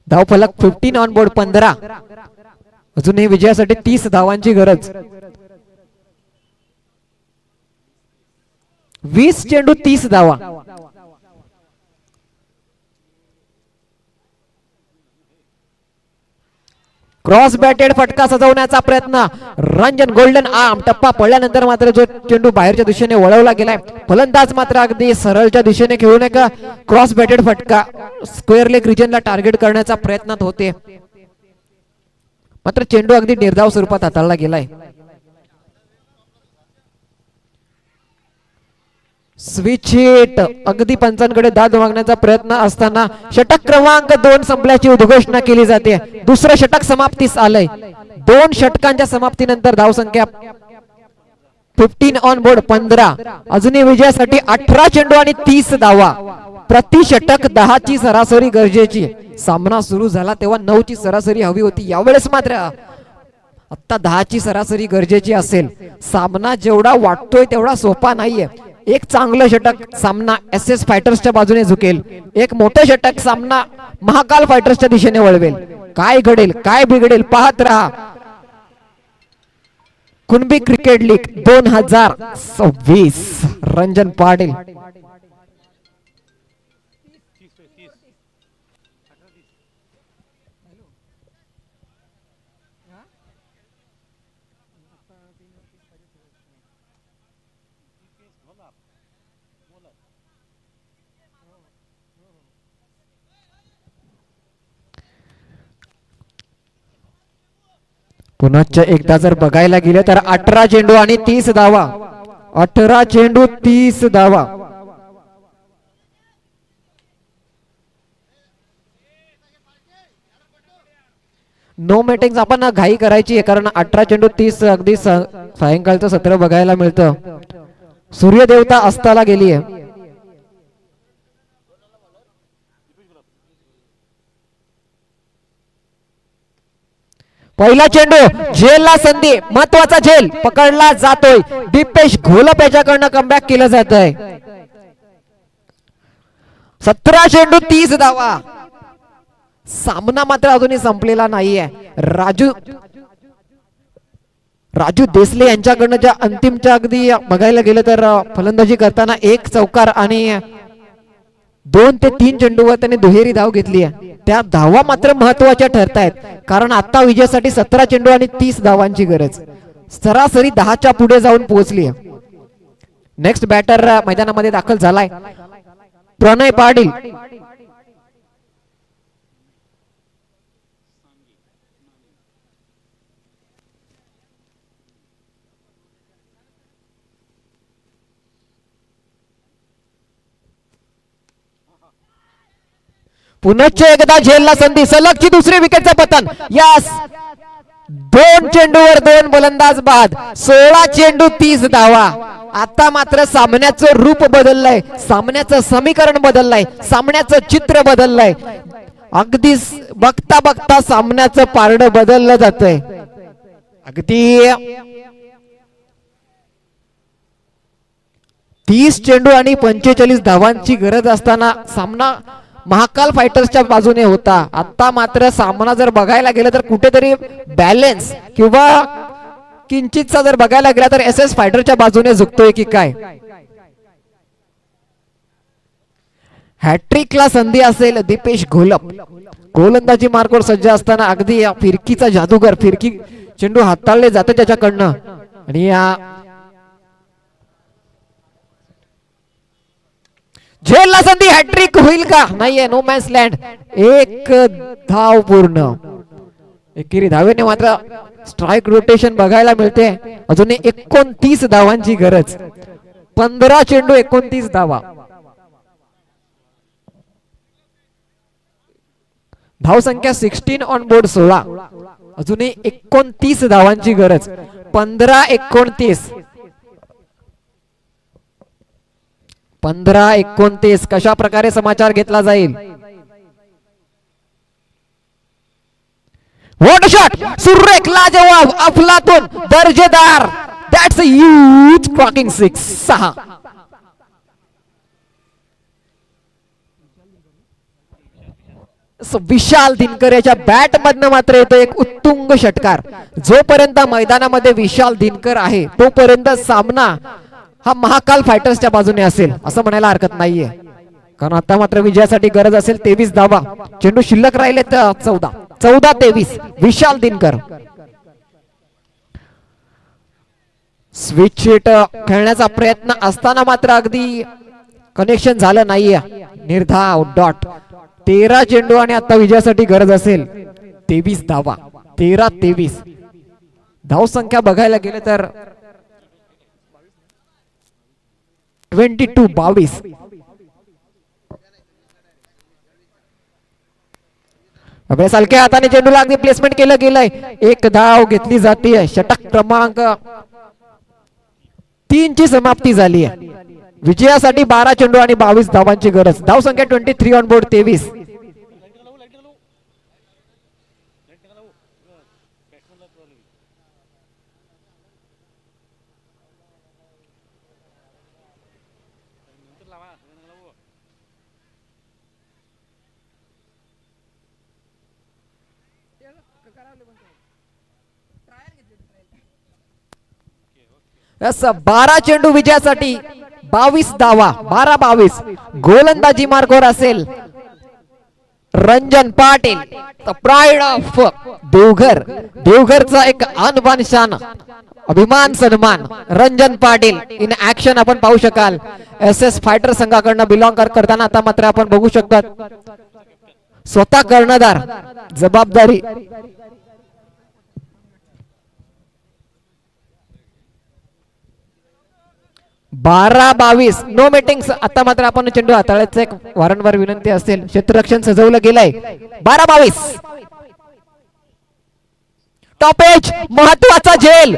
[SPEAKER 1] धाव फलक 15 ऑन बोर्ड 15. अजूनही विजयासाठी 30 धावांची गरज. 20 चेंडू 30 धावा. क्रॉस बॅटेड फटका सजवण्याचा प्रयत्न. Ranjan golden arm. टप्पा पडल्यानंतर मात्र जो चेंडू बाहेरच्या दिशेने वळवला गेलाय. फलंदाज मात्र अगदी सरळच्या दिशेने खेळून एक क्रॉस बॅटेड फटका स्क्वेअर लेग रिजनला टार्गेट करण्याचा प्रयत्नात होते. मात्र चेंडू अगदी निर्धाव स्वरूपात हाताळला गेलाय. Switch hit. अगदी पंचांकडे दाद मागण्याचा प्रयत्न असताना षटक क्रमांक 2 संपल्याची उद्घोषणा केली जाते. दुसरं षटक समाप्तीस आलंय. 2 षटकांच्या समाप्तीनंतर धावसंख्या 15 ऑन बोर्ड 15. अजूनही विजयासाठी 18 चेंडू आणि 30 धावा. प्रति षटक 10 ची सरासरी गरजेची. सामना सुरू झाला तेव्हा 9 ची सरासरी हवी होती. यावेळेस मात्र आता 10 ची सरासरी गरजेची असेल. सामना जेवढा वाटतोय तेवढा सोपा नाहीये. एक चांगलं षटक सामना SS फायटर्सच्या बाजूने झुकेल. एक मोठं षटक सामना महाकाल फायटर्सच्या दिशेने वळवेल. काय घडेल काय बिघडेल पाहत रहा. Kunbi cricket league 2026. रंजन पाटील. पुन्हा एकदा जर बघायला गेले तर 18 चेंडू आणि 30 धावा. 18 चेंडू 30 धावा. नो मेटिंग आपण घाई करायची आहे कारण 18 चेंडू 30 अगदी सायंकाळचं सत्र बघायला मिळतं. सूर्यदेवता अस्ताला गेली आहे. पहिला चेंडू झेलला संधी महत्वाचा झेल पकडला जातोय. दीपेश घोलप याच्याकडनं कमबॅक केलं जात आहे. 17 चेंडू 30 धावा. सामना मात्र अजूनही संपलेला नाहीये. राजू देसले यांच्याकडनं ज्या अंतिमच्या अगदी बघायला गेलं तर फलंदाजी करताना 1 चौकार आणि 2 ते 3 चेंडूवर त्यांनी दुहेरी धाव घेतली आहे. त्या धावा मात्र महत्वाच्या ठरतायत कारण आता विजयासाठी 17 चेंडू आणि 30 धावांची गरज. सरासरी 10च्या पुढे जाऊन पोहोचली आहे. नेक्स्ट बॅटर मैदानामध्ये दाखल झालाय प्रणय पाटील. पुनश्च एकदा झेलला संधी सलगची दुसरी विकेटचं पतन. यस 2 चेंडूवर 2 गोलंदाज बाद. 16 चेंडू 30 धावा. आता मात्र सामन्याचं रूप बदललंय. सामन्याचं समीकरण बदललंय. सामन्याचं चित्र बदललंय. अगदी बघता बघता सामन्याचं पारडं बदललं जातंय. अगदी 30 चेंडू आणि 45 धावांची गरज असताना सामना महाकाल फायटर्सच्या बाजूने होता. आता मात्र सामना जर बघायला गेलं तर कुठेतरी बॅलन्स किंवा किंचितचा जर बघायला गेला तर SS फायटरच्या बाजूने झुकतोय की काय. हॅट्रिकला संधी असेल दीपेश घोलप. गोलंदाजी मार्गावर सज्ज असताना अगदी या फिरकीचा जादूगर फिरकी चेंडू हाताळले जाते त्याच्याकडनं आणि या झेलला संधी हॅट्रिक होईल का नाहीये. No man's land. 1 धाव पूर्ण. एकेरी धावेने मात्र स्ट्राइक रोटेशन बघायला मिळते. अजूनही 29 धावांची गरज. 15 चेंडू 29 धावा. धाव संख्या 16 ऑन बोर्ड 16. अजूनही 29 धावांची गरज. 15-29. 15-29 कशा प्रकारे समाचार घेतला जाईल. व्हॉट शॉट सुरेख लाजवाब अफलातून दर्जेदार. That's a huge cracking 6. Vishal Dinkar याच्या बॅट मधनं मात्र येतो एक उत्तुंग षटकार. जोपर्यंत मैदानामध्ये विशाल दिनकर आहे तोपर्यंत सामना हा महाकाल फायटर्सच्या बाजूने असेल असं म्हणायला हरकत नाहीये. कारण आता मात्र विजयासाठी गरज असेल 23 धावा. चेंडू शिल्लक राहिले 14-23. विशाल दिनकर स्विच हिट खेळण्याचा प्रयत्न असताना मात्र अगदी कनेक्शन झालं नाहीये. निर्धाव डॉट. 13 चेंडू आणि आता विजयासाठी गरज असेल 23 धावा. 13-23 धाव संख्या बघायला गेले तर 22. सलक्या हाताने चेंडूला अगदी प्लेसमेंट केलं गेलंय. 1 धाव घेतली जाते. षटक क्रमांक 3 ची समाप्ती झाली आहे. विजयासाठी 12 चेंडू आणि 22 धावांची गरज. धाव संख्या 23 ऑन बोर्ड 23. यस 12 चेंडू विजयासाठी 22 धावा. 12-22 गोलंदाजी मार्गावर असेल Ranjan Patil. The pride of Devghar. देवघरचा एक अनबान शान अभिमान सन्मान रंजन पाटील इन ऍक्शन आपण पाहू शकाल. SS फायटर संघाकडनं बिलॉंग करताना आता मात्र आपण बघू शकतात स्वतः कर्णधार जबाबदारी. 12-22 नो मीटिंग्स. आता मात्र आपण चेंडू हाताळायचा एक वारंवार विनंती असेल. क्षेत्ररक्षण सजवलं गेलंय. 12-22 स्टॉपेज महत्वाचा झेल.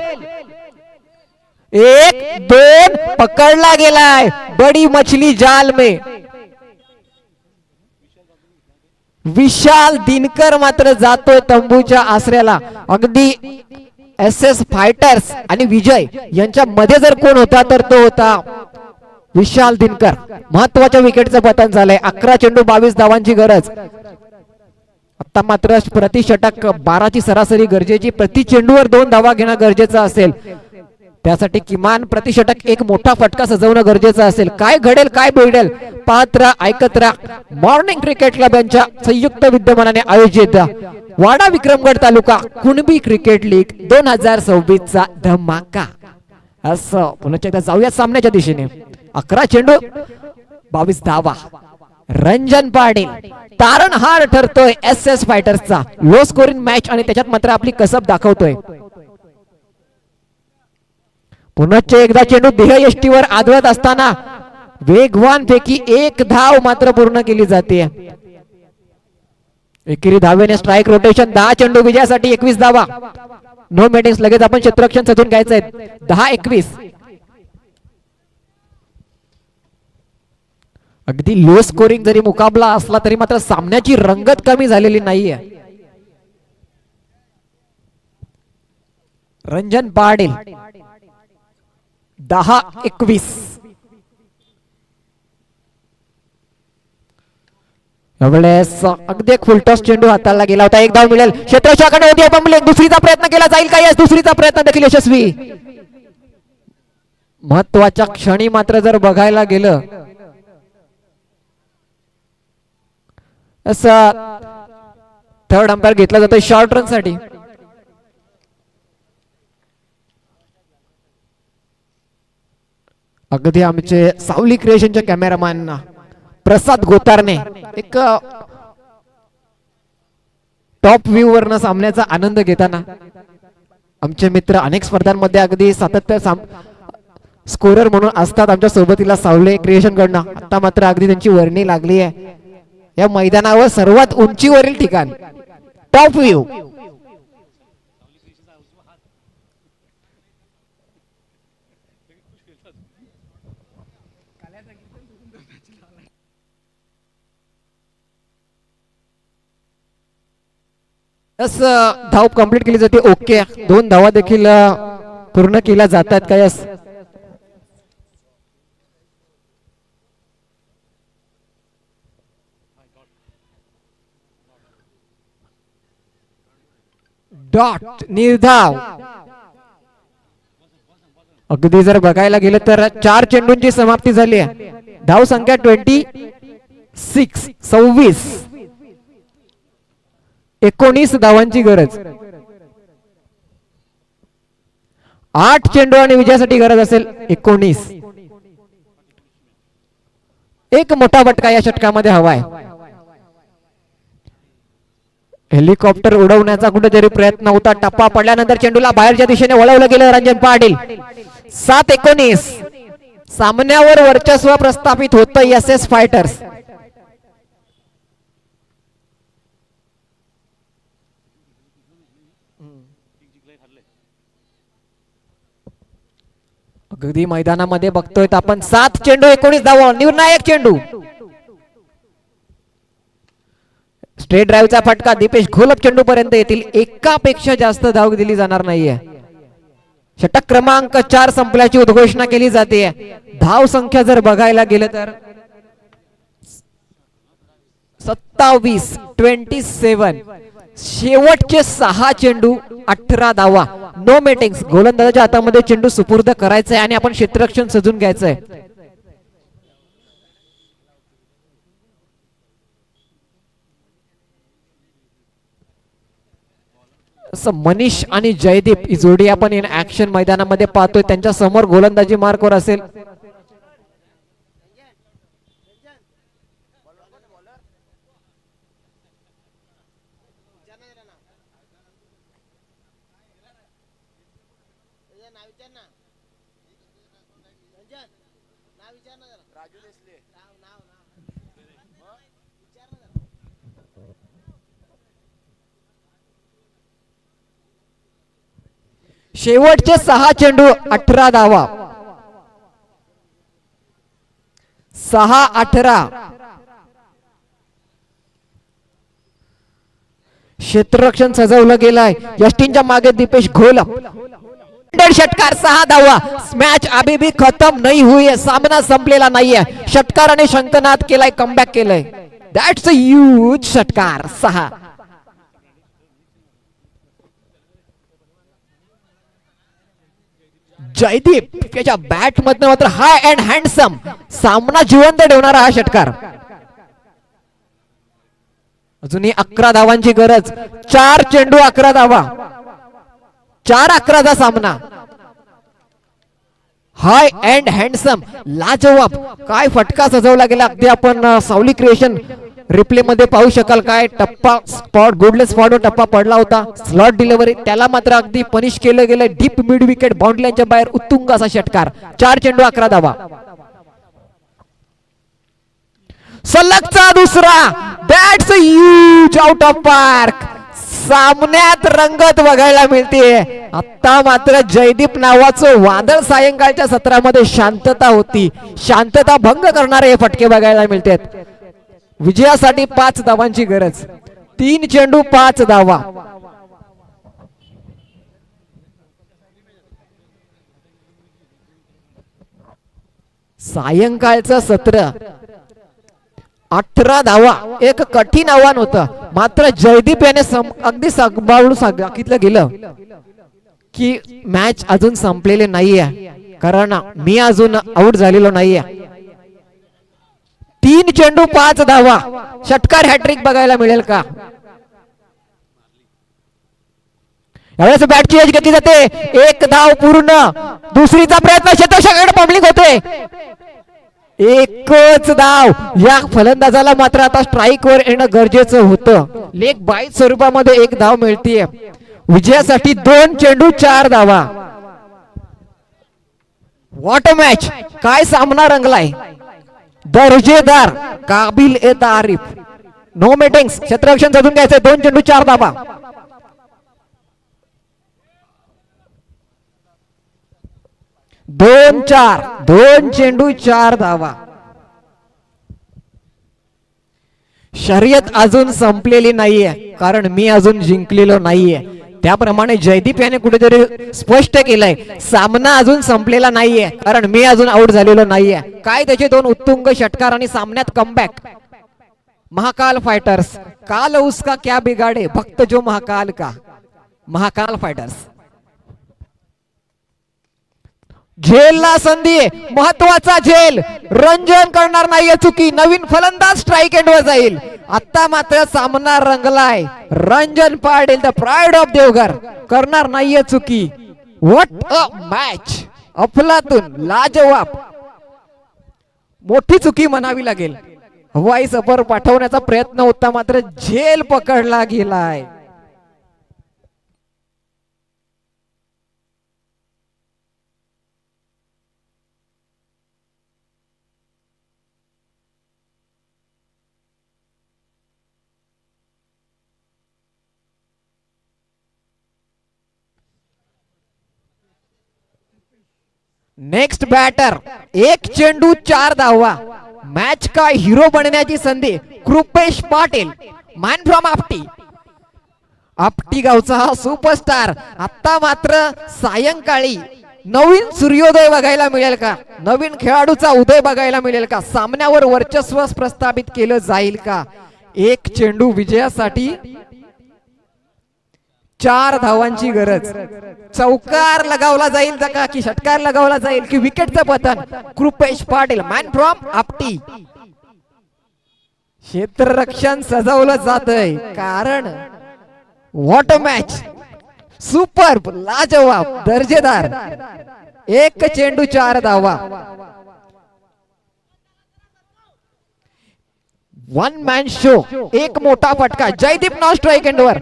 [SPEAKER 1] 1-2 पकडला गेलाय. बडी मछली जाल में. विशाल दिनकर मात्र जातोय तंबूच्या आसऱ्याला. अगदी SS फायटर्स आणि विजय यांच्या मध्ये जर कोण होता तर तो होता विशाल दिनकर. महत्वाच्या विकेटचं पतन झालंय. 11 चेंडू 22 धावांची गरज. आता मात्र प्रति षटक 12ची सरासरी गरजेची. प्रति चेंडूवर 2 धावा घेणं गरजेचं असेल. त्यासाठी किमान प्रति षटक एक मोठा फटका सजवणं गरजेचं असेल. काय घडेल काय बिघडेल पाहत राहा, ऐकत राहा. मॉर्निंग क्रिकेट क्लब यांच्या संयुक्त विद्यमानाने आयोजित वाडा विक्रमगड तालुका कुणबी क्रिकेट लीग 2026 चा धमाका. असं पुन्हा एकदा जाऊया सामन्याच्या दिशेने. 11 चेंडू 22 धावा. रंजन पाटील तारणहार ठरतोय SS फायटर्सचा. लो स्कोरिंग मॅच आणि त्याच्यात मात्र आपली कसब दाखवतोय. पुन्हा एकदा चेंडू देह यष्टीवर आदळत असताना वेगवान पैकी 1 धाव मात्र पूर्ण केली जाते. एकेरी धावेने स्ट्राईक रोटेशन. 10 चेंडू विजयासाठी 21 धावा. नो मेटिंग्स. लगेच आपण क्षेत्ररक्षण सजून घ्यायचं आहे. 10-21. अगदी लो स्कोरिंग जरी मुकाबला असला तरी मात्र सामन्याची रंगत कमी झालेली नाहीये. रंजन पाटील 10-21. यावेळेस अगदी एक फुलटॉस चेंडू हाताला गेला होता. 1 धाव मिळेल. क्षेत्ररक्षकाने होती पण दुसरीचा प्रयत्न केला जाईल का? यस, दुसरीचा प्रयत्न देखील यशस्वी. महत्वाच्या क्षणी मात्र जर बघायला गेलं असं थर्ड अंपायर घेतला जातोय शॉर्ट रन साठी. अगदी आमचे सावली क्रिएशनच्या कॅमेरामॅन प्रसाद गोतारने एक टॉप व्ह्यू वरनं सामन्याचा आनंद घेताना. आमचे मित्र अनेक स्पर्धांमध्ये अगदी सातत्य स्कोरर म्हणून असतात आमच्या सोबतीला सावले क्रिएशन कडनं. आता मात्र अगदी त्यांची वर्णी लागली आहे. या मैदानावर सर्वात उंचीवरील ठिकाण टॉप व्ह्यू. धाव कंप्लीट केली जाते. ओके, 2 धावा देखील पूर्ण केल्या जातात का? यस. डॉट निर्धाव. अगदी जर बघायला गेलं तर 4 चेंडूंची समाप्ती झाली आहे. धाव संख्या 26. 19 धावांची गरज. 8 चेंडू आणि विजयासाठी गरज असेल 19. एक मोठा फटका या षटकामध्ये हवाय. हेलिकॉप्टर उडवण्याचा कुठेतरी प्रयत्न होता. टप्पा पडल्यानंतर चेंडूला बाहेरच्या दिशेने वळवलं गेलं. रंजन पाटील 7-19. सामन्यावर वर्चस्व प्रस्थापित होतं SS फायटर्स. अगदी मैदानामध्ये बघतोय आपण 7 चेंडू 19 धावा. निर्णायक चेंडू. स्ट्रेट ड्राईव्हचा फटका. दीपेश घोलप चेंडू पर्यंत येतील. एकापेक्षा जास्त धाव दिली जाणार नाहीये. षटक क्रमांक 4 संपल्याची उद्घोषणा केली जाते. धाव संख्या जर बघायला गेलं तर 27. शेवटचे 6 चेंडू 18 धावा. नो मेटिंग्स. गोलंदाजाच्या हातामध्ये चेंडू सुपूर्द करायचा आहे आणि आपण क्षेत्ररक्षण सजून घ्यायचंय. मनीष आणि जयदीप ही जोडी आपण ऍक्शन मैदानामध्ये पाहतोय. त्यांच्या समोर गोलंदाजी मार्कवर असेल शेवटचे 6 चेंडू 18 धावा. 6-18. क्षेत्ररक्षण सजवलं गेलंय. यष्टींच्या मागे दीपेश घोल. षटकार 6 धावा. मॅच अभी भी खत्म नहीं हुई है. सामना संपलेला नाहीये. षटकाराने शंखनाद केलाय, कमबॅक केलंय. दॅट्स अ ह्यूज षटकार. 6. जयदीप त्याच्या बॅट मधनं मात्र हाय अँड हँडसम सामना जिवंत ठेवणारा हा षटकार. अजूनही 11 धावांची गरज. 4 चेंडू 11 धावा. 4-11चा सामना. हाय अँड हँडसम, लाजवाब. काय फटका सजवला गेला. अगदी आपण सावली क्रिएशन रिप्ले मध्ये पाहू शकाल. काय टप्पा स्पॉट, गुडलेस स्पॉटवर टप्पा पडला होता. स्लॉट डिलिव्हरी, त्याला मात्र अगदी पनिश केलं गेलं. डीप मिड विकेट, बाउंड्री लाईनच्या बाहेर उत्तुंग असा षटकार. 4 चेंडू 11 धावा. सलगचा दुसरा. That's a huge out of park. सामन्यात रंगत बघायला मिळते. आता मात्र जयदीप नावाचं वादळ सायंकाळच्या सत्रामध्ये शांतता होती. शांतता भंग करणारे हे फटके बघायला मिळतात. विजयासाठी 5 धावांची गरज. 3 चेंडू 5 धावा. सायंकाळचं सत्र 18 धावा. एक कठीण आव्हान होतं. मात्र जयदीप याने अगदी सांभाळून सांगितलं गेलं की मॅच अजून संपलेले नाहीये, कारण मी अजून आउट झालेलो नाहीये. 3 चेंडू 5 धावा. षटकार हॅट्रिक बघायला मिळेल का? यावेळेस बॅटची एज घेतली जाते. 1 धाव पूर्ण. दुसरीचा प्रयत्न. क्षेत्ररक्षकाकडे पब्लिक होते. एकच धाव. या फलंदाजाला मात्र आता स्ट्राईक वर येणं गरजेचं होतं. लेग बाय स्वरूपामध्ये 1 धाव मिळतीये. विजयासाठी 2 चेंडू 4 धावा. What a match. काय सामना रंगलाय. दर्जेदार, काबिल ए तारीफ. नो मेटिंग्स. क्षेत्ररक्षण साधून घ्यायचंय. 2 चेंडू 4 धावा. 2-4. 2 चेंडू 4 धावा. शर्यत अजून संपलेली नाहीये, कारण मी अजून जिंकलेलो नाहीये. त्याप्रमाणे जयदीप याने कुठेतरी स्पष्ट केलंय सामना अजून संपलेला नाहीये, कारण मी अजून आउट झालेलो नाहीये. काय त्याचे 2 उत्तुंग षटकार आणि सामन्यात कमबॅक. महाकाल फायटर्स. काल उसका क्या बिगाडे, भक्त जो महाकाल का. महाकाल फायटर्स. झेलला संधी. महत्वाचा झेल. रंजन करणार नाहीये चुकी. नवीन फलंदाज स्ट्राईक एंड वर जाईल. आता मात्र सामना रंगलाय. Ranjan Patil, the pride of Devghar, करणार नाहीये चुकी. What a match. अफलातून, लाजवाब. मोठी चुकी म्हणावी लागेल. हवाई सफर पाठवण्याचा प्रयत्न होता, मात्र झेल पकडला गेलाय. Next batter. 1 चेंडू 4 धावा. मॅच का हिरो बनण्याची संधी. Kripesh Patil, man from Apti. आपटी गावचा हा सुपरस्टार. आता मात्र सायंकाळी नवीन सूर्योदय बघायला मिळेल का? नवीन खेळाडूचा उदय बघायला मिळेल का? सामन्यावर वर्चस्व प्रस्थापित केलं जाईल का? 1 चेंडू विजयासाठी 4 धावांची गरज. चौकार लगावला जाईल का, की षटकार लगावला जाईल, की विकेटचं पतन? Kripesh Patil, man from Apti. क्षेत्ररक्षण सजवलं जातंय, कारण व्हॉट अ मॅच. सुपर, लाजवाब, दर्जेदार. 1 चेंडू 4 धावा. 1 मॅन शो. एक मोठा फटका. जयदीप नाव स्ट्राईक एंडवर.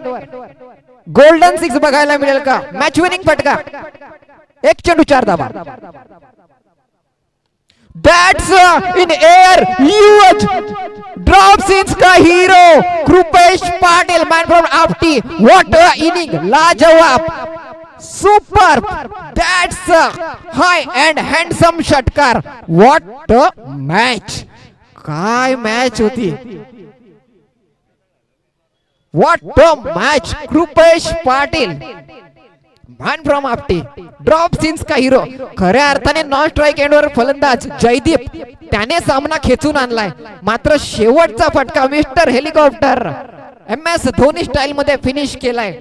[SPEAKER 1] गोल्डन 6 बघायला मिळेल का? मॅच विनिंग फटका. 1 चेंडू 4 धावा. That's in air, huge drop scenes का hero Kripesh Patil, man from Apti. What a inning. लाजवाब. Super, that's high and handsome षटकार. व्हॉट अ मॅच, काय मॅच होती. What a match. Kripesh Patil man from Apti, drop scenes का हिरो. खऱ्या अर्थाने नॉन स्ट्राईक एंडवर फलंदाज जयदीप त्याने सामना खेचून आणलाय. मात्र शेवटचा फटका mister helicopter MS Dhoni style मध्ये फिनिश केलाय.